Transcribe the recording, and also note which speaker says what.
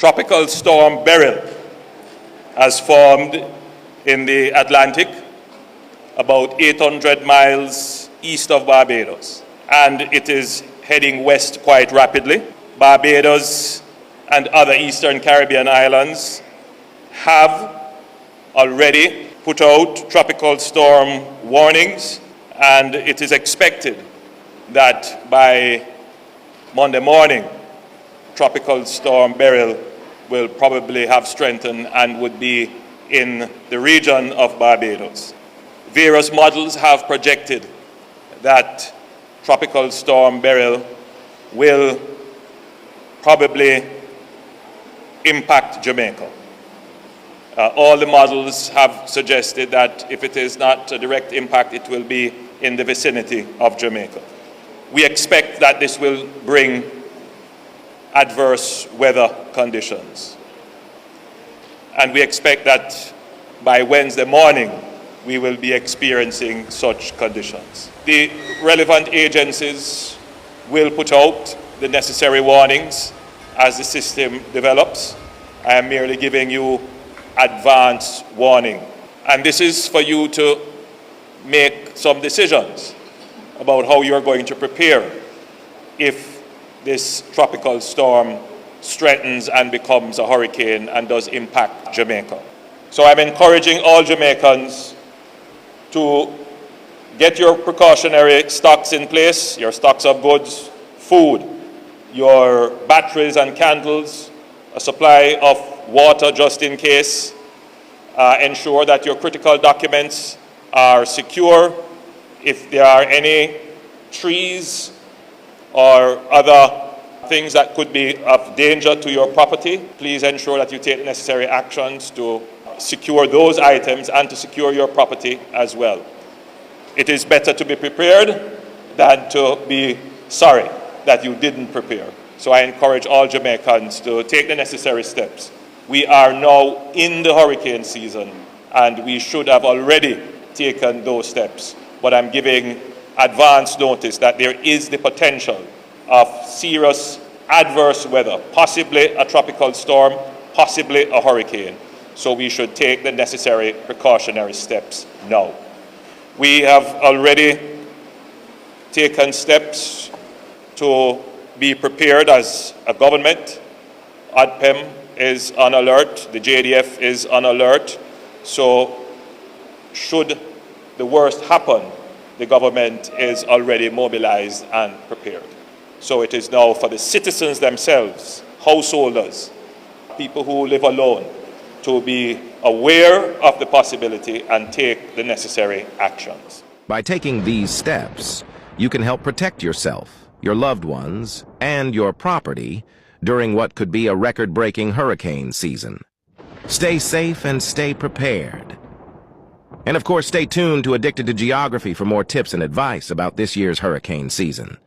Speaker 1: Tropical Storm Beryl has formed in the Atlantic about 800 miles east of Barbados, and it is heading west quite rapidly. Barbados and other Eastern Caribbean islands have already put out tropical storm warnings, and it is expected that by Monday morning, Tropical Storm Beryl will probably have strengthened and would be in the region of Barbados. Various models have projected that Tropical Storm Beryl will probably impact Jamaica. All the models have suggested that if it is not a direct impact, it will be in the vicinity of Jamaica. We expect that this will bring adverse weather conditions. And we expect that by Wednesday morning, we will be experiencing such conditions. The relevant agencies will put out the necessary warnings as the system develops. I am merely giving you advance warning. And this is for you to make some decisions about how you're going to prepare if this tropical storm strengthens and becomes a hurricane and does impact Jamaica. So I'm encouraging all Jamaicans to get your precautionary stocks in place, your stocks of goods, food, your batteries and candles, a supply of water just in case. Ensure that your critical documents are secure. If there are any trees or other things that could be of danger to your property, please ensure that you take the necessary actions to secure those items and to secure your property as well. It is better to be prepared than to be sorry that you didn't prepare. So I encourage all Jamaicans to take the necessary steps. We are now in the hurricane season, and we should have already taken those steps. But I'm giving advance notice that there is the potential of serious adverse weather, possibly a tropical storm, possibly a hurricane. So we should take the necessary precautionary steps now. We have already taken steps to be prepared as a government. ADPEM is on alert, the JDF is on alert. So should the worst happen, the government is already mobilized and prepared. So it is now for the citizens themselves, householders, people who live alone, to be aware of the possibility and take the necessary actions.
Speaker 2: By taking these steps, you can help protect yourself, your loved ones, and your property during what could be a record-breaking hurricane season. Stay safe and stay prepared. And of course, stay tuned to Addicted to Geography for more tips and advice about this year's hurricane season.